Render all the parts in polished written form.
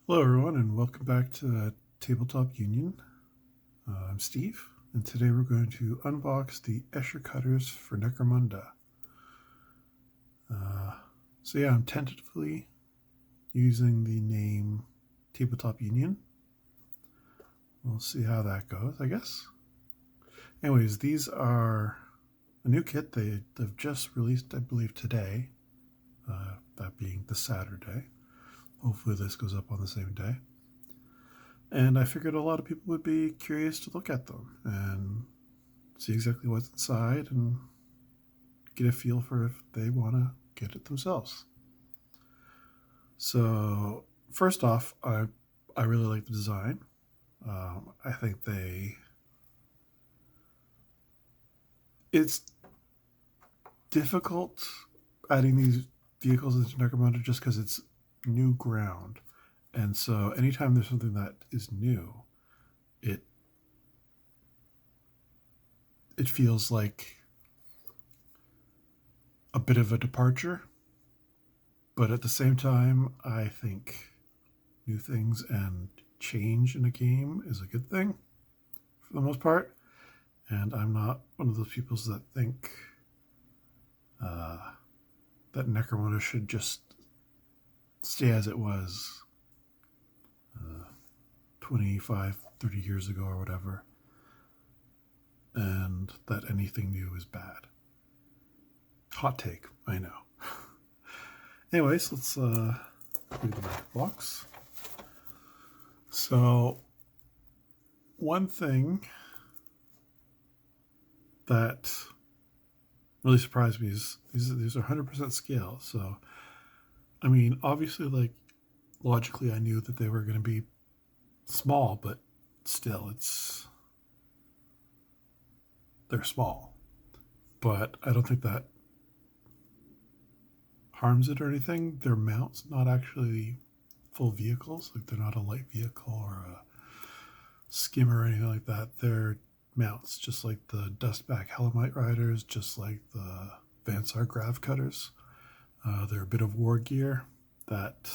Hello, everyone, and welcome back to Tabletop Union. I'm Steve, and today we're going to unbox the Escher cutters for Necromunda. I'm tentatively using the name Tabletop Union. We'll see how that goes, I guess. Anyways, these are a new kit they've just released, I believe, today, that being the Saturday. Hopefully this goes up on the same day. And I figured a lot of people would be curious to look at them and see exactly what's inside and get a feel for if they want to get it themselves. So first off, I really like the design. I think it's difficult adding these vehicles into Necromunda just because it's new ground. And so anytime there's something that is new, it feels like a bit of a departure. But at the same time, I think new things and change in a game is a good thing for the most part. And I'm not one of those people that think that Necromunda should just stay as it was 25, 30 years ago or whatever, and that anything new is bad. Hot take, I know. Anyways, let's look at the back box. So, one thing that really surprised me is these are 100% scale. So, I mean, obviously, like, logically, I knew that they were going to be small, but still, they're small. But I don't think that harms it or anything. Their mount's not actually full vehicles. Like, they're not a light vehicle or a skimmer or anything like that. They're mounts, just like the Dustback Hellamite Riders, just like the Vansar Grav Cutters. They're a bit of war gear that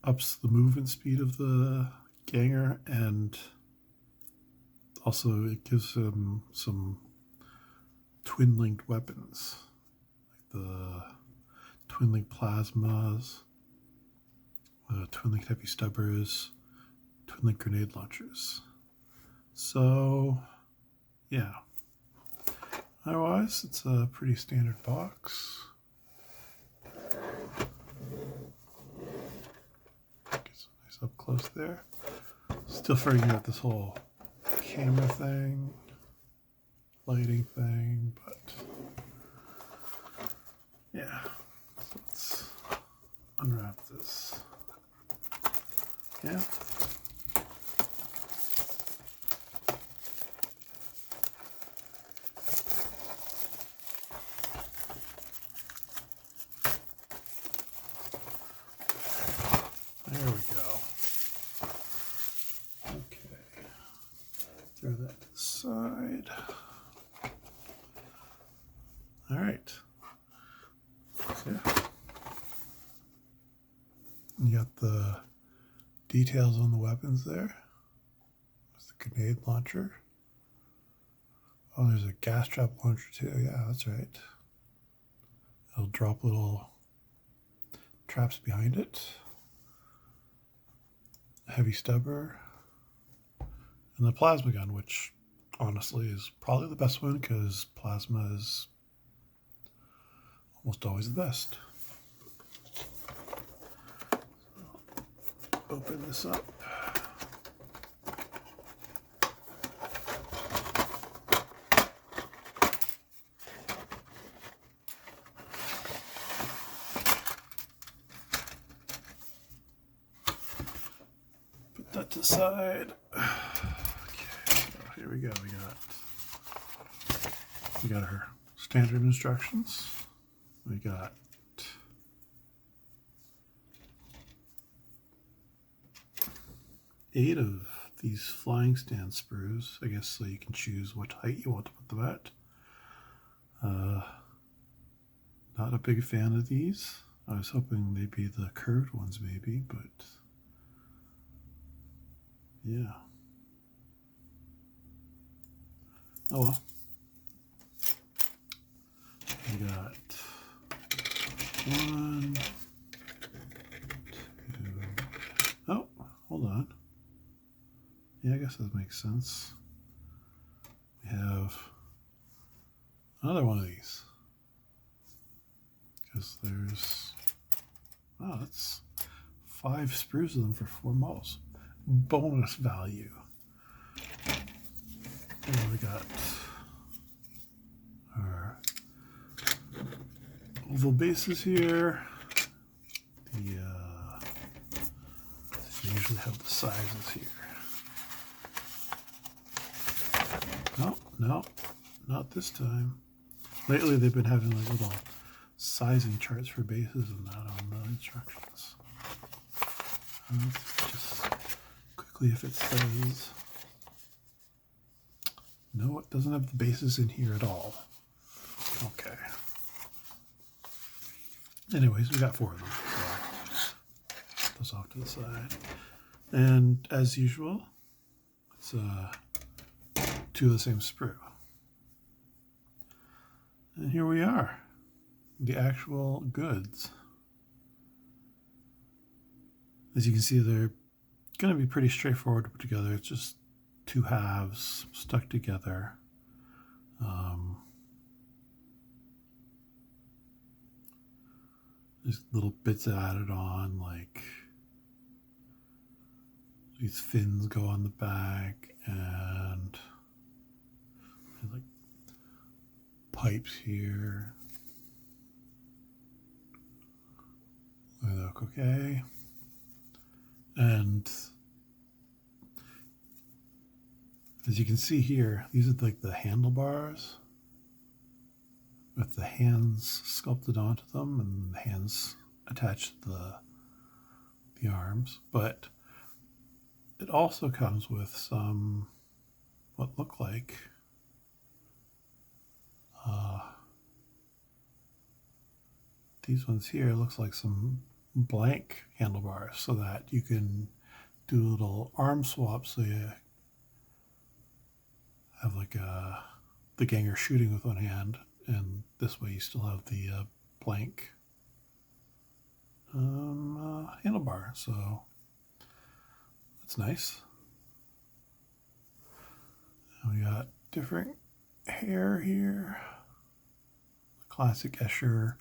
ups the movement speed of the ganger, and also it gives them some twin-linked weapons, like the twin-linked plasmas, twin-linked heavy stubbers, twin-linked grenade launchers. So, yeah. Otherwise, it's a pretty standard box. Get some nice up close there. Still figuring out this whole camera thing, lighting thing, but yeah. So let's unwrap this. Yeah. There we go. Okay. Throw that to the side. All right. So, you got the details on the weapons there. There's the grenade launcher. Oh, there's a gas trap launcher too. Yeah, that's right. It'll drop little traps behind it. A heavy stubber. And the plasma gun, which honestly is probably the best one because plasma is almost always the best. So, open this up. Put that to the side. Okay, so here we go. We got our standard instructions. We got eight of these flying stand sprues, I guess, so you can choose what height you want to put them at. Not a big fan of these. I was hoping they'd be the curved ones maybe, but yeah. Oh well. We got 1, 2. Oh, hold on. Yeah, I guess that makes sense. We have another one of these. Because there's, oh, that's 5 sprues of them for 4 models. Bonus value. And we got our oval bases here. They usually have the sizes here. Oh, no, not this time. Lately they've been having like little sizing charts for bases and that on the instructions. Just quickly if it says, no, it doesn't have the bases in here at all. Okay. Anyways, we got 4 of them. So put those off to the side. And as usual, it's 2 of the same sprue. And here we are, the actual goods. As you can see, they're going to be pretty straightforward to put together. It's just 2 halves stuck together. There's little bits added on, like these fins go on the back, and like pipes here. They look okay. And as you can see here, these are like the handlebars with the hands sculpted onto them and the hands attached to the arms. But it also comes with some what look like these ones here. Looks like some blank handlebars so that you can do little arm swaps, so you have like the ganger shooting with one hand, and this way you still have the blank handlebar, so that's nice. And we got different hair here, classic Escher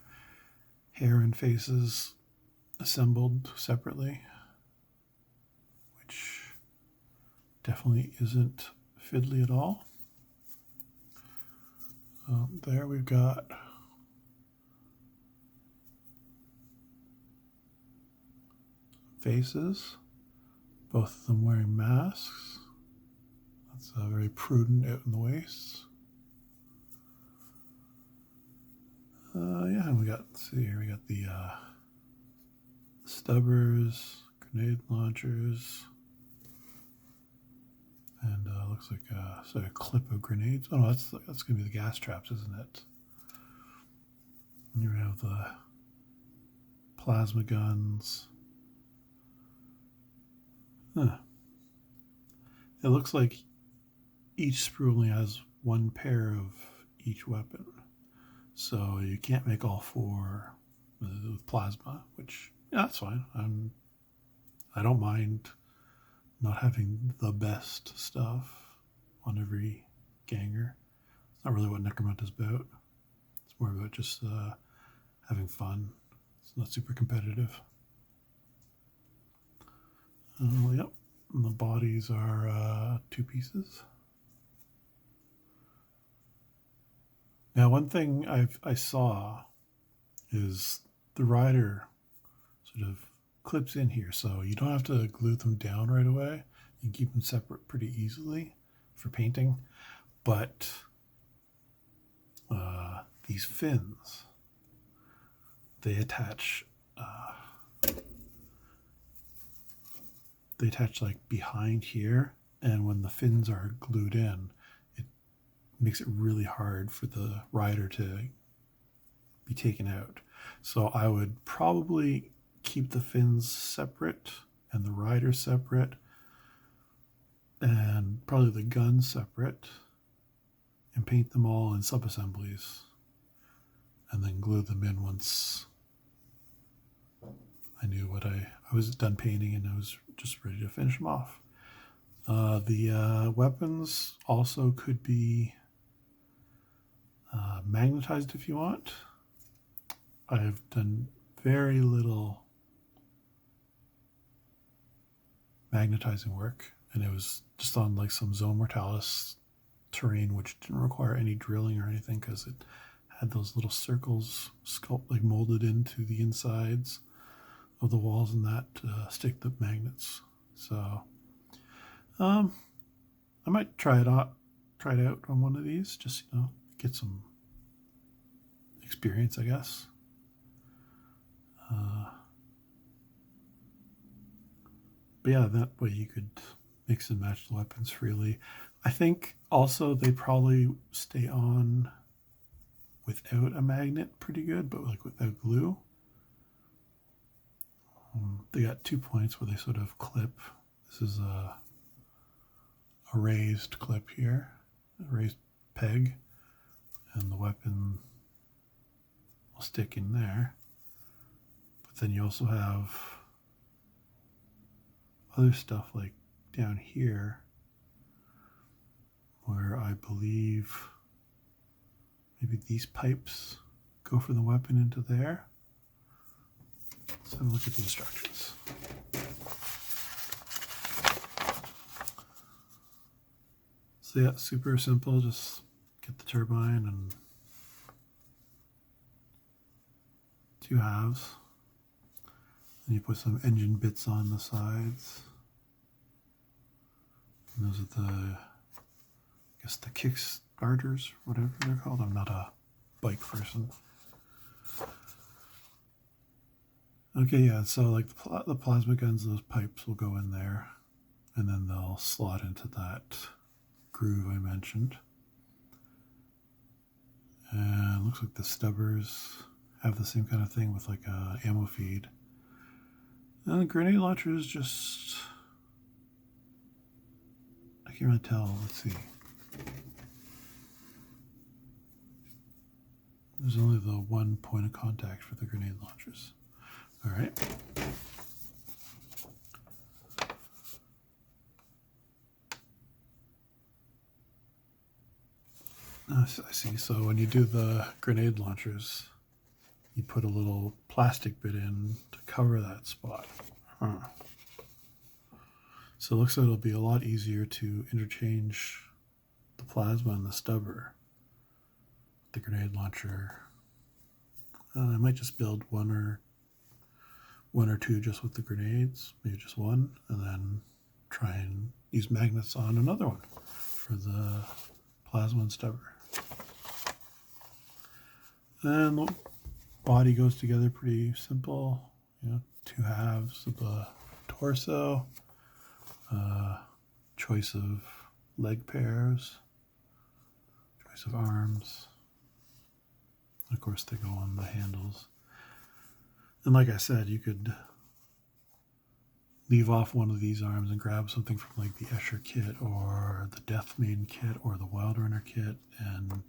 hair and faces assembled separately, which definitely isn't fiddly at all. There we've got faces, both of them wearing masks. That's very prudent out in the waist. Yeah, and we got, let's see here, we got the stubbers, grenade launchers, and looks like a sort of clip of grenades. Oh no, that's going to be the gas traps, isn't it? And here we have the plasma guns. Huh. It looks like each sprue only has 1 pair of each weapon, so you can't make all 4 with plasma, which, yeah, that's fine. I don't mind not having the best stuff on every ganger. It's not really what Necromunda is about. It's more about just having fun. It's not super competitive. Yep, and the bodies are 2 pieces. Now, one thing I saw is the rider sort of clips in here, so you don't have to glue them down right away. You can keep them separate pretty easily for painting. But these fins, they attach like behind here, and when the fins are glued in, it makes it really hard for the rider to be taken out. So I would probably keep the fins separate and the rider separate and probably the gun separate and paint them all in sub-assemblies and then glue them in once I knew what I was done painting and I was just ready to finish them off. The weapons also could be magnetized if you want. I've done very little magnetizing work, and it was just on like some Zone Mortalis terrain which didn't require any drilling or anything because it had those little circles like molded into the insides of the walls and that stick the magnets. So I might try it out on one of these, just get some experience, I guess. But yeah, that way you could mix and match the weapons freely. I think also they probably stay on without a magnet pretty good, but like without glue. They got 2 points where they sort of clip. This is a raised clip here, a raised peg, and the weapon will stick in there. But then you also have other stuff like down here where I believe maybe these pipes go from the weapon into there. Let's have a look at the instructions. So yeah, super simple. Just get the turbine and 2 halves. And you put some engine bits on the sides. And those are the kick starters, whatever they're called. I'm not a bike person. Okay, yeah, so like the plasma guns, those pipes will go in there, and then they'll slot into that groove I mentioned. And it looks like the stubbers have the same kind of thing with like a ammo feed. And the grenade launcher is just, I can't really tell. Let's see. There's only the 1 point of contact for the grenade launchers. All right. I see. So when you do the grenade launchers, you put a little plastic bit in to cover that spot. So it looks like it'll be a lot easier to interchange the plasma and the stubber. The grenade launcher. I might just build one or two just with the grenades, maybe just one, and then try and use magnets on another one for the plasma and stubber. And the body goes together pretty simple. 2 halves of the torso, choice of leg pairs, choice of arms. Of course, they go on the handles. And like I said, you could leave off one of these arms and grab something from like the Escher kit or the Death Maiden kit or the Wild Runner kit and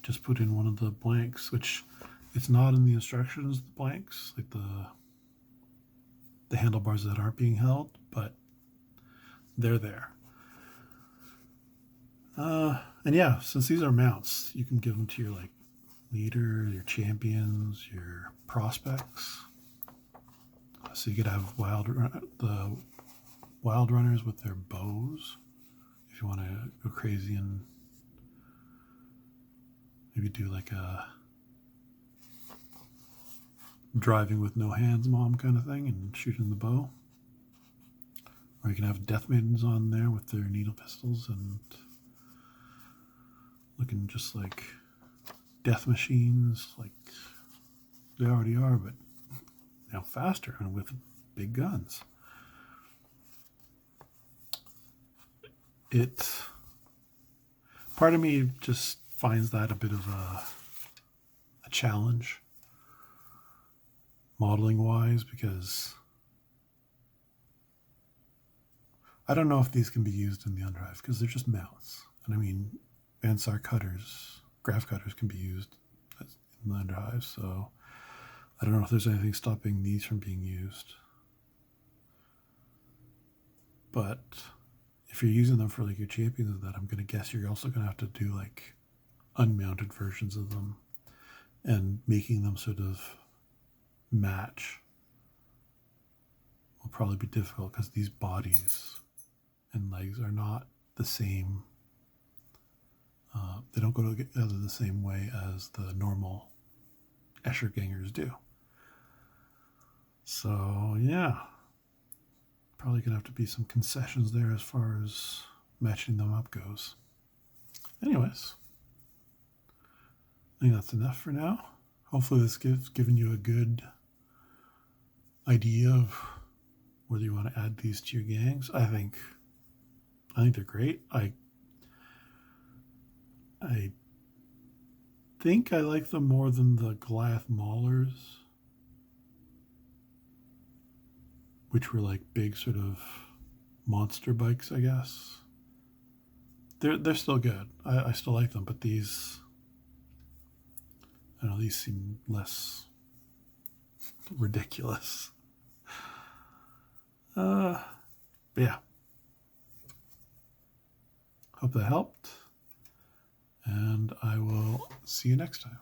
just put in one of the blanks, which it's not in the instructions, the blanks, like the handlebars that aren't being held, but they're there. And yeah, since these are mounts, you can give them to your like leader, your champions, your prospects. So you could have the wild runners with their bows if you want to go crazy and maybe do like a driving with no hands mom kind of thing and shooting the bow. Or you can have death maidens on there with their needle pistols and looking just like death machines, like they already are, but now faster and with big guns. Part of me just finds that a bit of a challenge modeling wise, because I don't know if these can be used in the undrive because they're just mounts. And I mean, Ansar cutters, graph cutters can be used in the undrive, so I don't know if there's anything stopping these from being used. But if you're using them for like your champions and that, I'm going to guess you're also going to have to do like unmounted versions of them, and making them sort of match will probably be difficult because these bodies and legs are not the same. They don't go together the same way as the normal Escher Gangers do. So yeah, probably gonna have to be some concessions there as far as matching them up goes. Anyways, I think that's enough for now. Hopefully this given you a good idea of whether you want to add these to your gangs. I think they're great. I think I like them more than the Goliath Maulers, which were like big sort of monster bikes, I guess. They're still good. I still like them, but these, I don't know, these seem less ridiculous. But yeah. Hope that helped. And I will see you next time.